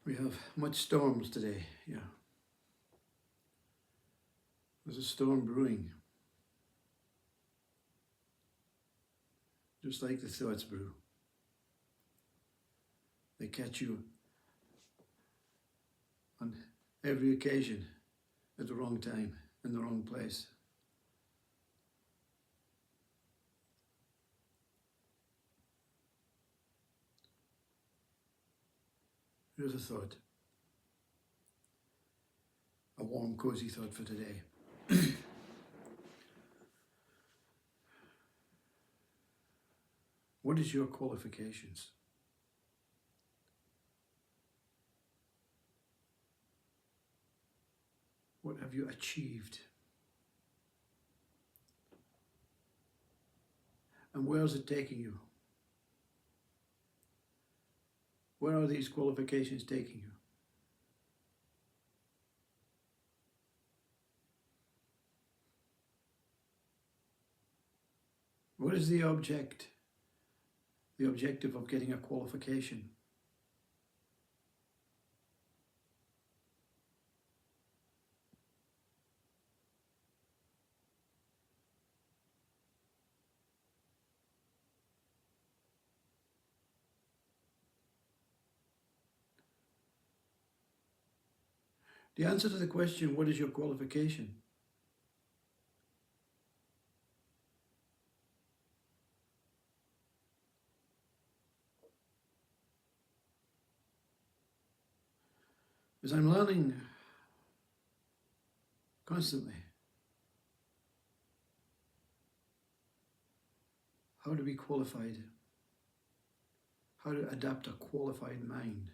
We have much storms today, yeah. There's a storm brewing, just like the thoughts brew. They catch you on every occasion at the wrong time, in the wrong place. Here's a thought, a warm, cozy thought for today. What is your qualifications? What have you achieved? And where is it taking you? Where are these qualifications taking you? What is the objective of getting a qualification? The answer to the question, what is your qualification? Is I'm learning constantly how to be qualified, how to adapt a qualified mind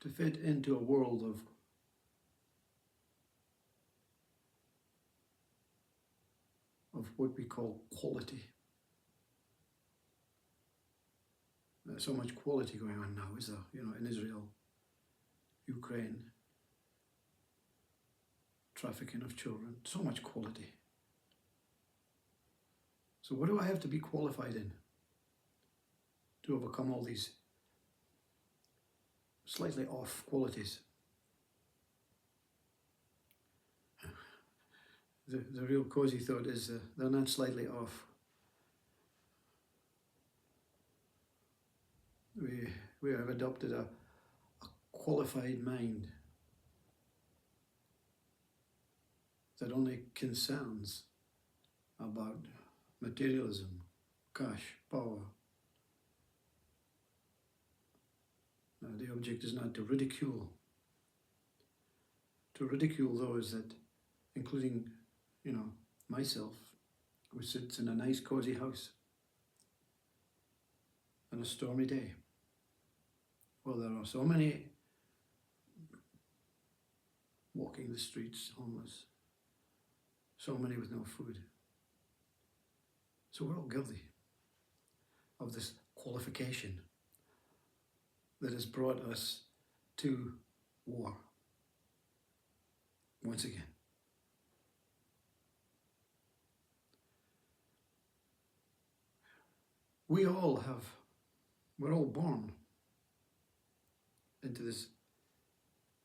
to fit into a world of what we call quality. There's so much quality going on now, is there? In Israel, Ukraine, trafficking of children, so much quality. So what do I have to be qualified in to overcome all these slightly off qualities? The real cozy thought is they're not slightly off. We have adopted a qualified mind that only concerns about materialism, cash, power. Now, the object is not to ridicule those that, including, myself, who sits in a nice cozy house on a stormy day. Well, there are so many walking the streets, homeless, so many with no food. So we're all guilty of this qualification that has brought us to war once again. We're all born into this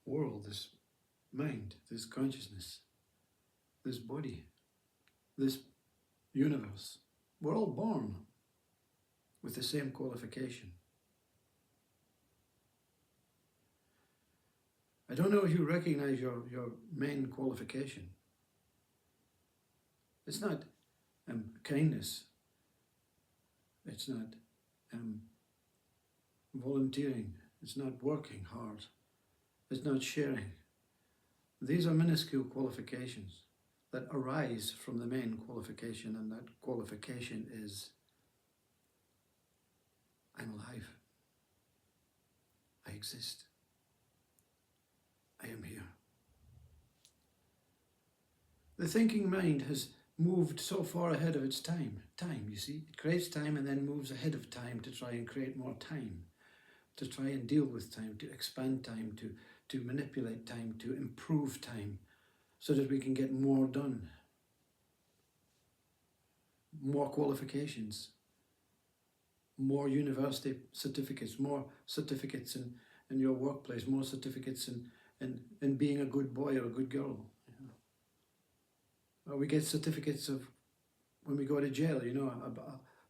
world, this mind, this consciousness, this body, this universe. We're all born with the same qualification. I don't know if you recognize your main qualification. It's not kindness. It's not volunteering. It's not working hard. It's not sharing. These are minuscule qualifications that arise from the main qualification, and that qualification is, I'm alive. I exist. I am here. The thinking mind has moved so far ahead of its time. Time, you see, it creates time and then moves ahead of time to try and create more time, to try and deal with time, to expand time, to manipulate time, to improve time, so that we can get more done, more qualifications. more university certificates, more certificates in your workplace, more certificates in being a good boy or a good girl. Or we get certificates of when we go to jail,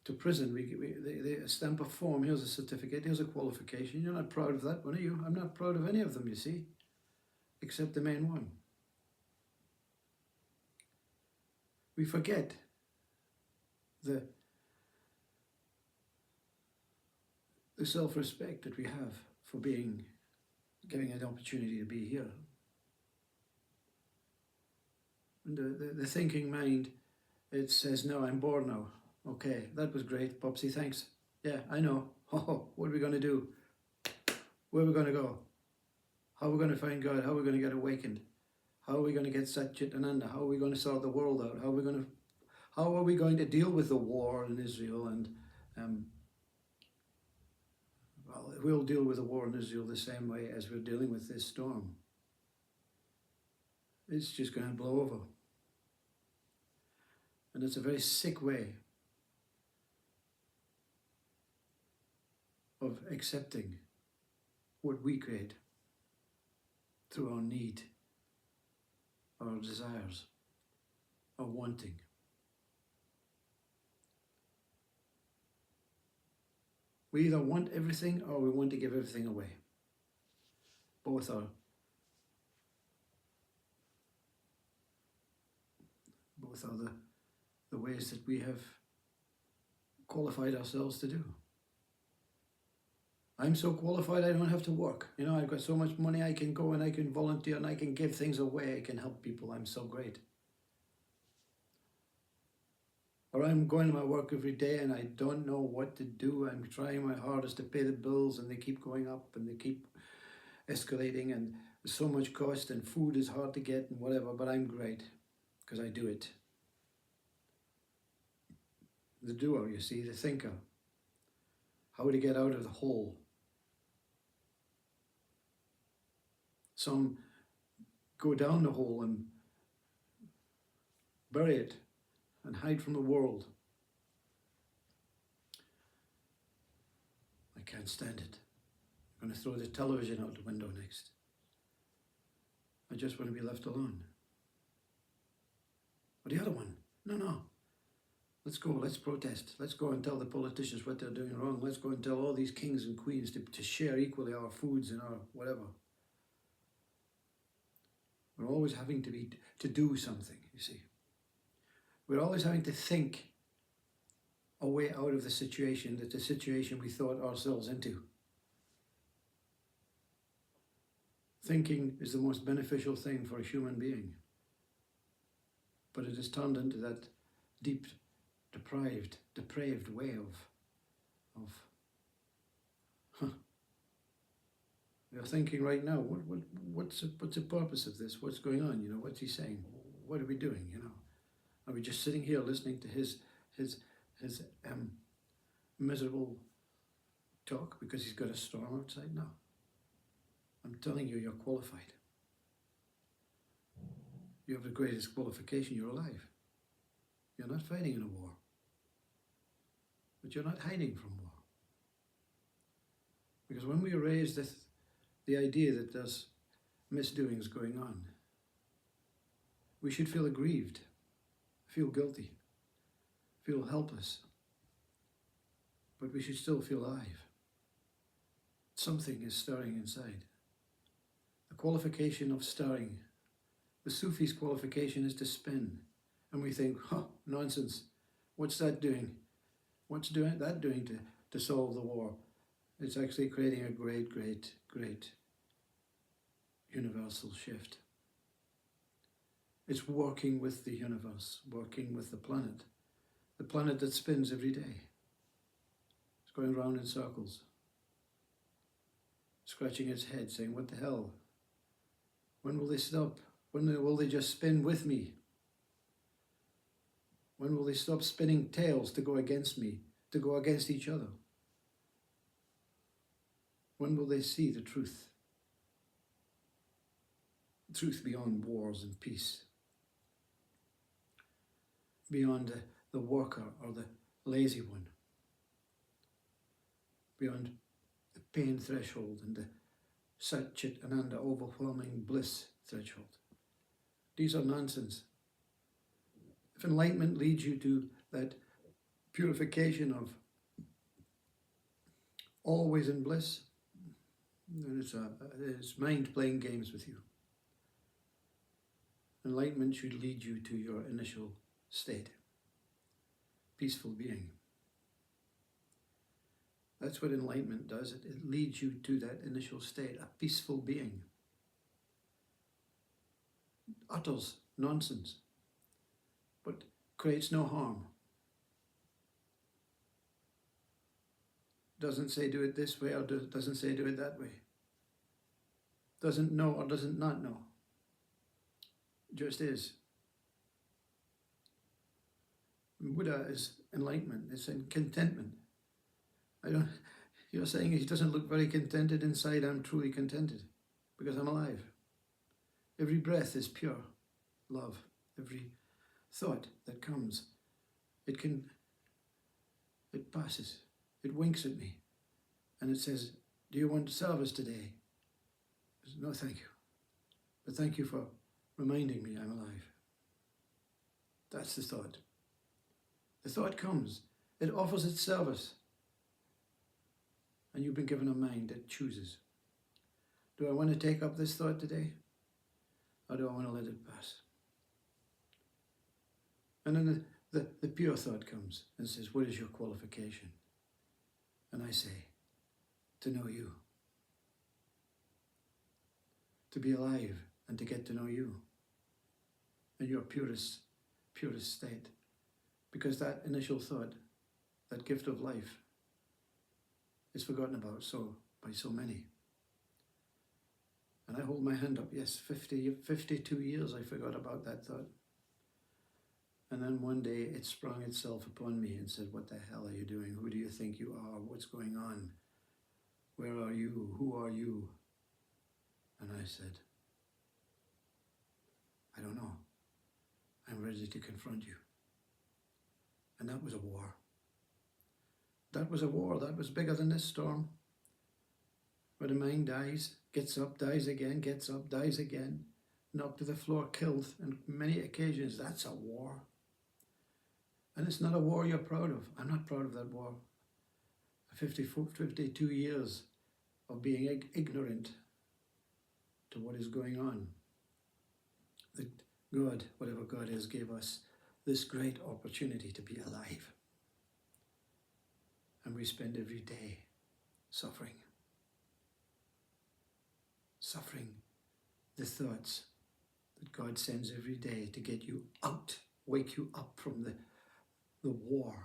to prison, they stamp a form, here's a certificate, here's a qualification. You're not proud of that, are you? I'm not proud of any of them, you see, except the main one. We forget the self-respect that we have for getting an opportunity to be here. And the thinking mind, it says, no, I'm bored now. Okay, that was great, Popsy, thanks. Yeah, I know. Oh, what are we going to do? Where are we going to go? How are we going to find God? How are we going to get awakened? How are we going to get Sat Chit Ananda? How are we going to sort the world out? How are we going to deal with the war in Israel? And well, we'll deal with the war in Israel the same way as we're dealing with this storm. It's just going to blow over. And it's a very sick way of accepting what we create through our need, our desires, our wanting. We either want everything or we want to give everything away. Both are the ways that we have qualified ourselves to do. I'm so qualified I don't have to work. I've got so much money, I can go and I can volunteer and I can give things away, I can help people, I'm so great. Or I'm going to my work every day and I don't know what to do. I'm trying my hardest to pay the bills and they keep going up and they keep escalating and there's so much cost and food is hard to get and whatever, but I'm great because I do it. The doer, you see, the thinker. How to get out of the hole. Some go down the hole and bury it and hide from the world. I can't stand it. I'm going to throw the television out the window next. I just want to be left alone. Or the other one, no. Let's go, let's protest. Let's go and tell the politicians what they're doing wrong. Let's go and tell all these kings and queens to share equally our foods and our whatever. We're always having to do something, you see. We're always having to think a way out of the situation we thought ourselves into. Thinking is the most beneficial thing for a human being. But it has turned into that deep, depraved way of you're thinking right now, what's the purpose of this? What's going on? What's he saying? What are we doing? Are we just sitting here listening to his miserable talk because he's got a storm outside? No. I'm telling you, you're qualified. You have the greatest qualification, you're alive. You're not fighting in a war. But you're not hiding from war. Because when we raise the idea that there's misdoings going on, we should feel aggrieved, feel guilty, feel helpless. But we should still feel alive. Something is stirring inside. The qualification of stirring. The Sufi's qualification is to spin. And we think, nonsense. What's that doing? What's that doing to solve the war? It's actually creating a great, great, great universal shift. It's working with the universe, working with the planet that spins every day. It's going around in circles, scratching its head, saying, what the hell? When will they stop? When will they just spin with me? When will they stop spinning tails to go against me, to go against each other? When will they see the truth? Truth beyond wars and peace. Beyond the worker or the lazy one. beyond the pain threshold and the Satchit Ananda overwhelming bliss threshold. These are nonsense. If enlightenment leads you to that purification of always in bliss, then it's mind playing games with you. Enlightenment should lead you to your initial state, peaceful being. That's what enlightenment does. It leads you to that initial state, a peaceful being. Utters nonsense, but creates no harm. Doesn't say do it this way or doesn't say do it that way. Doesn't know or doesn't not know. Just is. Buddha is enlightenment. It's in contentment. You're saying he doesn't look very contented inside. I'm truly contented because I'm alive. Every breath is pure love. Every thought that comes, it passes. It winks at me and it says, do you want service today? I said, no, thank you. But thank you for reminding me I'm alive. That's the thought. The thought comes. It offers its service. And you've been given a mind that chooses. Do I want to take up this thought today? Or do I want to let it pass? And then the pure thought comes and says, what is your qualification? And I say, to know you. To be alive and to get to know you. In your purest state. Because that initial thought, that gift of life, is forgotten about by so many. And I hold my hand up, yes, 52 years I forgot about that thought. And then one day it sprung itself upon me and said, what the hell are you doing? Who do you think you are? What's going on? Where are you? Who are you? And I said, I don't know. I'm ready to confront you. And that was a war. That was a war. That was bigger than this storm. Where the mind dies, gets up, dies again, gets up, dies again, knocked to the floor, killed on many occasions. That's a war. And it's not a war you're proud of. I'm not proud of that war. 52 years of being ignorant to what is going on. That God, whatever God is, gave us this great opportunity to be alive. And we spend every day suffering. Suffering the thoughts that God sends every day to get you out, wake you up from the war,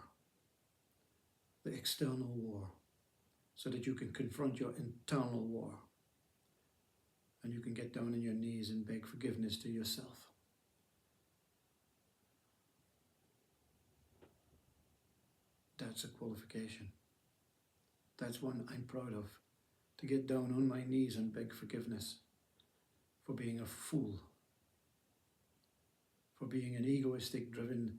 the external war, so that you can confront your internal war. And you can get down on your knees and beg forgiveness to yourself. That's a qualification. That's one I'm proud of. To get down on my knees and beg forgiveness for being a fool, for being an egoistic, driven,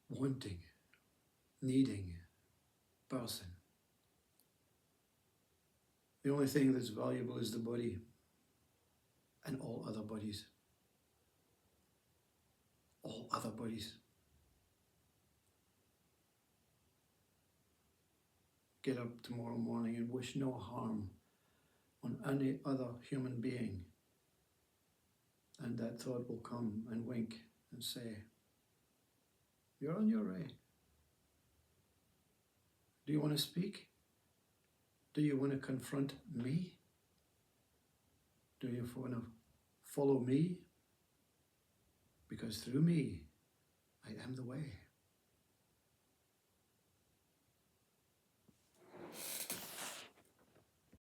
wanting, needing person. The only thing that's valuable is the body and all other bodies. All other bodies. Get up tomorrow morning and wish no harm on any other human being. And that thought will come and wink and say, you're on your way. Do you want to speak? Do you want to confront me? Do you want to follow me? Because through me, I am the way.